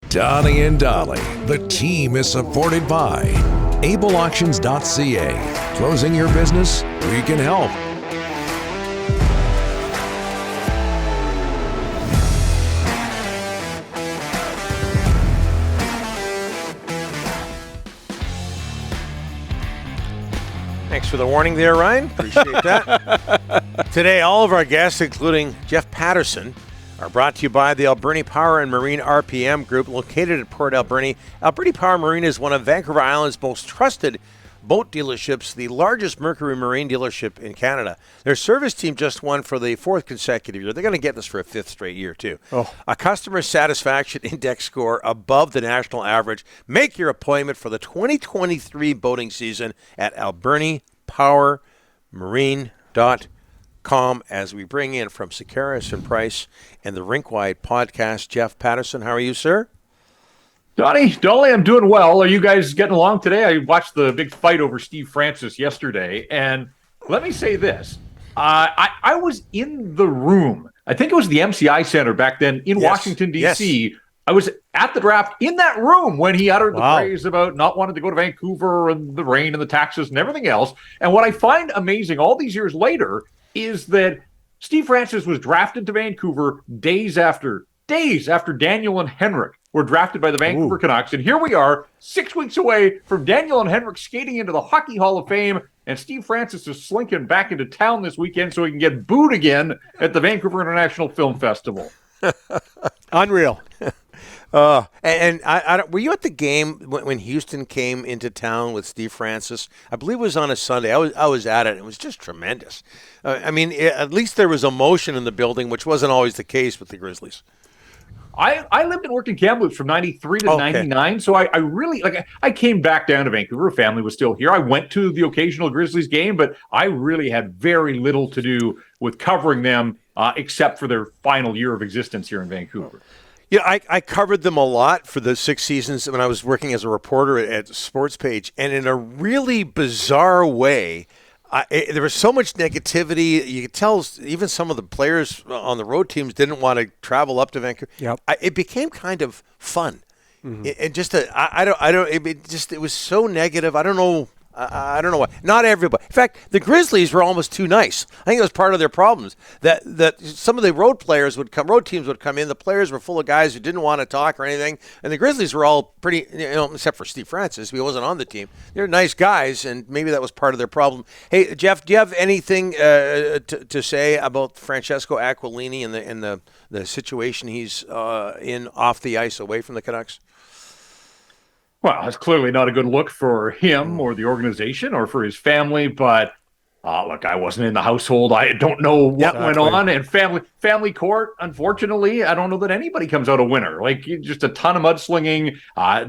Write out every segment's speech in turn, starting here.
Donnie and Dolly, the team is supported by ableauctions.ca. Closing your business? We can help. Thanks for the warning there, Ryan. Appreciate that. Today, all of our guests, including Jeff Paterson, are brought to you by the Alberni Power and Marine RPM Group, located at Port Alberni. Alberni Power Marine is one of Vancouver Island's most trusted boat dealerships, the largest Mercury Marine dealership in Canada. Their service team just won for the fourth consecutive year. They're going to get this for a fifth straight year, too. A customer satisfaction index score above the national average. Make your appointment for the 2023 boating season at albernipowermarine.com as we bring in from Sakaris and Price and the Rink Wide podcast, Jeff Paterson. How are you, sir? Dolly, I'm doing well. Are you guys getting along today? I watched the big fight over Steve Francis yesterday, and let me say this. I was in the room. I think it was the MCI Center back then in Washington, D.C. Yes. I was at the draft in that room when he uttered the praise about not wanting to go to Vancouver and the rain and the taxes and everything else. And what I find amazing all these years later is that Steve Francis was drafted to Vancouver days after Daniel and Henrik were drafted by the Vancouver Canucks. And here we are, 6 weeks away from Daniel and Henrik skating into the Hockey Hall of Fame. And Steve Francis is slinking back into town this weekend so he can get booed again at the Vancouver International Film Festival. Unreal. Were you at the game when Houston came into town with Steve Francis? I believe it was on a Sunday. I was at it. It was just tremendous. At least there was emotion in the building, which wasn't always the case with the Grizzlies. I lived and worked in Kamloops from 93 to 99, so I really, I came back down to Vancouver. Family was still here. I went to the occasional Grizzlies game, but I really had very little to do with covering them except for their final year of existence here in Vancouver. Yeah, I covered them a lot for the 6 seasons when I was working as a reporter at Sports Page, and in a really bizarre way, there was so much negativity. You could tell even some of the players on the road teams didn't want to travel up to Vancouver. Yep. It became kind of fun. Mm-hmm. It was so negative. I don't know why. Not everybody. In fact, the Grizzlies were almost too nice. I think it was part of their problems that some of the road teams would come in. The players were full of guys who didn't want to talk or anything, and the Grizzlies were all pretty, except for Steve Francis, he wasn't on the team. They're nice guys, and maybe that was part of their problem. Hey, Jeff, do you have anything to say about Francesco Aquilini and the situation he's in off the ice away from the Canucks? Well, it's clearly not a good look for him or the organization or for his family, but look, I wasn't in the household. I don't know what went on. And family court, unfortunately, I don't know that anybody comes out a winner. Just a ton of mudslinging.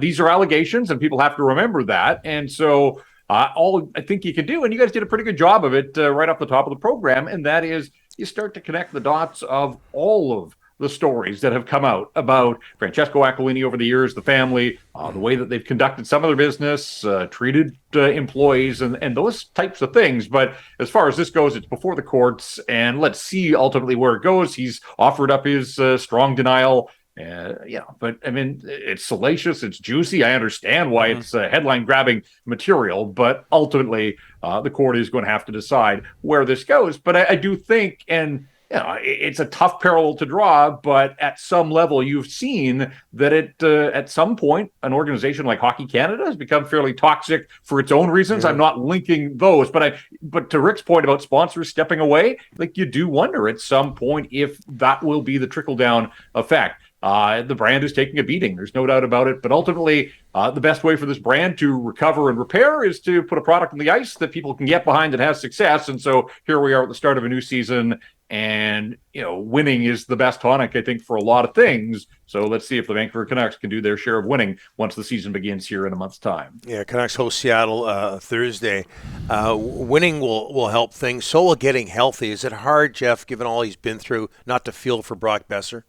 These are allegations, and people have to remember that. And so all I think you can do, and you guys did a pretty good job of it right off the top of the program, and that is you start to connect the dots of all of the stories that have come out about Francesco Aquilini over the years, the family, the way that they've conducted some of their business, treated employees, and those types of things. But as far as this goes, it's before the courts, and let's see ultimately where it goes. He's offered up his strong denial. But I mean, it's salacious, it's juicy. I understand why it's headline-grabbing material, but ultimately the court is going to have to decide where this goes. But I do think, and it's a tough parallel to draw, but at some level, you've seen that at some point, an organization like Hockey Canada has become fairly toxic for its own reasons. I'm not linking those, but to Rick's point about sponsors stepping away, you do wonder at some point if that will be the trickle-down effect. The brand is taking a beating. There's no doubt about it. But ultimately, the best way for this brand to recover and repair is to put a product on the ice that people can get behind that has success. And so here we are at the start of a new season. And, winning is the best tonic, I think, for a lot of things. So let's see if the Vancouver Canucks can do their share of winning once the season begins here in a month's time. Yeah, Canucks host Seattle Thursday. Winning will help things. So will getting healthy. Is it hard, Jeff, given all he's been through, not to feel for Brock Boeser?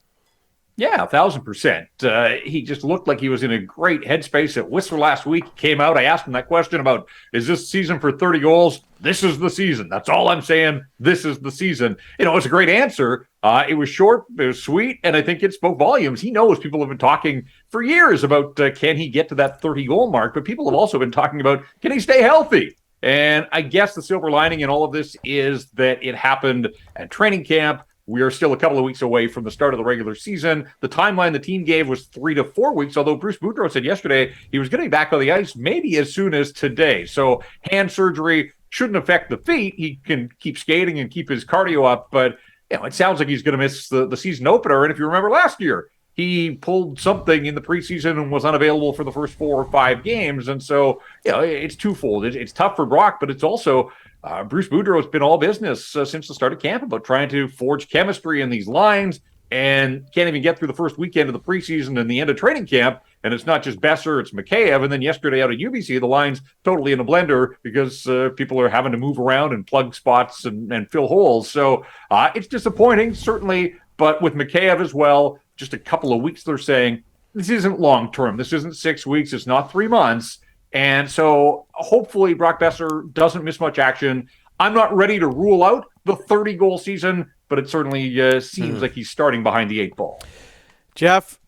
Yeah, 1,000%. He just looked like he was in a great headspace at Whistler last week. He came out. I asked him that question about, is this season for 30 goals? This is the season. That's all I'm saying. This is the season. You know, it's a great answer. It was short. It was sweet. And I think it spoke volumes. He knows people have been talking for years about can he get to that 30 goal mark? But people have also been talking about, can he stay healthy? And I guess the silver lining in all of this is that it happened at training camp. We are still a couple of weeks away from the start of the regular season. The timeline the team gave was 3 to 4 weeks, although Bruce Boudreau said yesterday he was going to be back on the ice maybe as soon as today. So hand surgery shouldn't affect the feet. He can keep skating and keep his cardio up, but it sounds like he's going to miss the season opener. And if you remember last year, he pulled something in the preseason and was unavailable for the first 4 or 5 games. And so, it's twofold. It's tough for Brock, but it's also Bruce Boudreau has been all business since the start of camp about trying to forge chemistry in these lines and can't even get through the first weekend of the preseason and the end of training camp. And it's not just Boeser, it's Mikheyev. And then yesterday out at UBC, the line's totally in a blender because people are having to move around and plug spots and fill holes. So it's disappointing, certainly. But with Mikheyev as well, just a couple of weeks, they're saying this isn't long term. This isn't 6 weeks. It's not 3 months. And so hopefully Brock Boeser doesn't miss much action. I'm not ready to rule out the 30-goal season, but it certainly seems like he's starting behind the 8 ball. Jeff,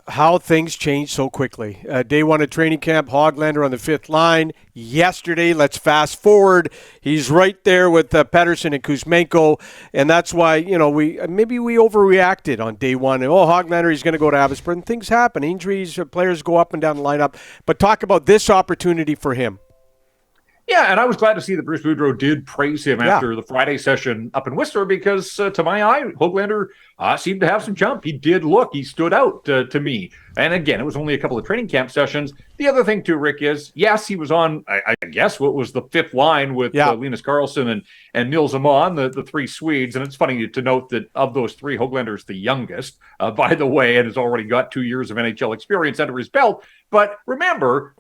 how things change so quickly. Day 1 of training camp, Hoaglander on the 5th line. Yesterday, let's fast forward. He's right there with Paterson and Kuzmenko, and that's why we overreacted on day 1. Hoaglander, he's going to go to Abbotsford, and things happen. Injuries, players go up and down the lineup. But talk about this opportunity for him. Yeah, and I was glad to see that Bruce Boudreau did praise him after the Friday session up in Whistler because, to my eye, Hoaglander seemed to have some jump. He did look. He stood out to me. And again, it was only a couple of training camp sessions. The other thing, too, Rick, is, yes, he was on, I guess, what was the 5th line with Linus Karlsson and Nils Hoaglander, the 3 Swedes. And it's funny to note that of those 3, Hoaglander's the youngest, by the way, and has already got 2 years of NHL experience under his belt. But remember,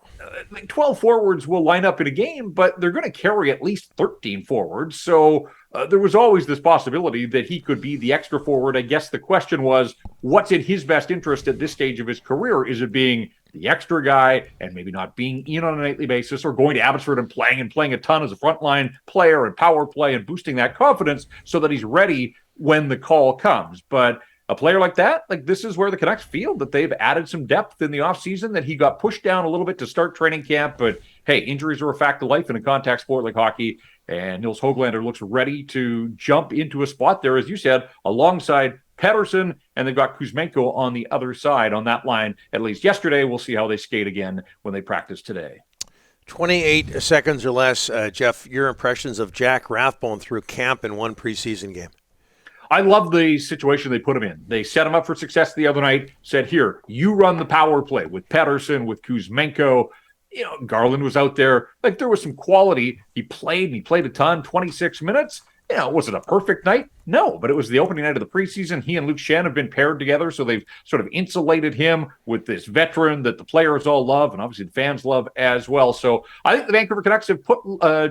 12 forwards will line up in a game, but they're going to carry at least 13 forwards. So there was always this possibility that he could be the extra forward. I guess the question was, what's in his best interest at this stage of his career? Is it being the extra guy and maybe not being in on a nightly basis, or going to Abbotsford and playing a ton as a frontline player and power play and boosting that confidence so that he's ready when the call comes? But a player like that, this is where the Canucks feel that they've added some depth in the offseason, that he got pushed down a little bit to start training camp. But, hey, injuries are a fact of life in a contact sport like hockey. And Nils Hoaglander looks ready to jump into a spot there, as you said, alongside Paterson. And they've got Kuzmenko on the other side on that line, at least yesterday. We'll see how they skate again when they practice today. 28 seconds or less, Jeff, your impressions of Jack Rathbone through camp in one preseason game. I love the situation they put him in. They set him up for success the other night, said, here, you run the power play with Paterson, with Kuzmenko. Garland was out there. There was some quality. He played a ton, 26 minutes. Was it a perfect night? No, but it was the opening night of the preseason. He and Luke Shen have been paired together, so they've sort of insulated him with this veteran that the players all love, and obviously the fans love as well. So I think the Vancouver Canucks have put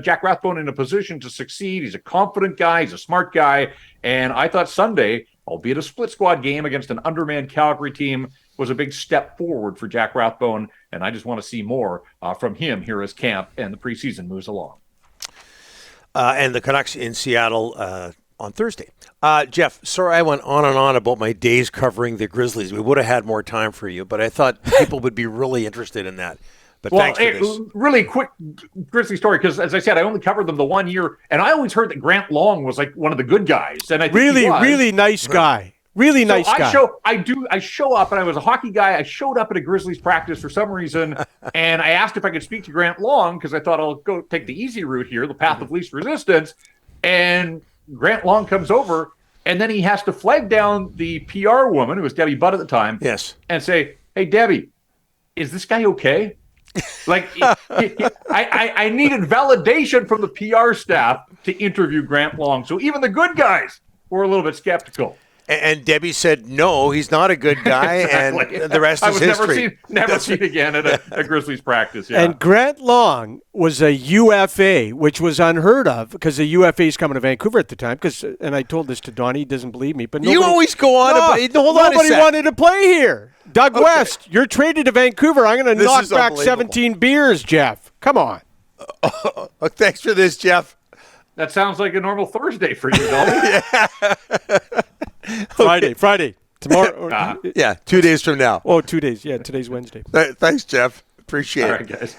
Jack Rathbone in a position to succeed. He's a confident guy. He's a smart guy. And I thought Sunday, albeit a split squad game against an undermanned Calgary team, was a big step forward for Jack Rathbone. And I just want to see more from him here as camp and the preseason moves along. And the Canucks in Seattle on Thursday. Jeff, sorry I went on and on about my days covering the Grizzlies. We would have had more time for you, but I thought people would be really interested in that. But thanks for this. Really quick Grizzly story, because as I said, I only covered them the 1 year, and I always heard that Grant Long was one of the good guys. And I think really nice guy. Really nice guy. I show up, and I was a hockey guy. I showed up at a Grizzlies practice for some reason, and I asked if I could speak to Grant Long because I thought I'll go take the easy route here, the path of least resistance. And Grant Long comes over, and then he has to flag down the PR woman, who was Debbie Budd at the time, yes, and say, "Hey, Debbie, is this guy okay?" I needed validation from the PR staff to interview Grant Long. So even the good guys were a little bit skeptical. And Debbie said, no, he's not a good guy, and the rest is history. Never seen again at a Grizzlies practice. Yeah. And Grant Long was a UFA, which was unheard of because the UFA's coming to Vancouver at the time. And I told this to Donnie, he doesn't believe me. But you always go on. Nobody wanted to play here. Doug West, you're traded to Vancouver. I'm going to knock back 17 beers, Jeff. Come on. Thanks for this, Jeff. That sounds like a normal Thursday for you, Dolly. Friday. Tomorrow. Yeah, 2 days from now. Oh, 2 days. Yeah, today's Wednesday. Thanks, Jeff. Appreciate it. All right, guys.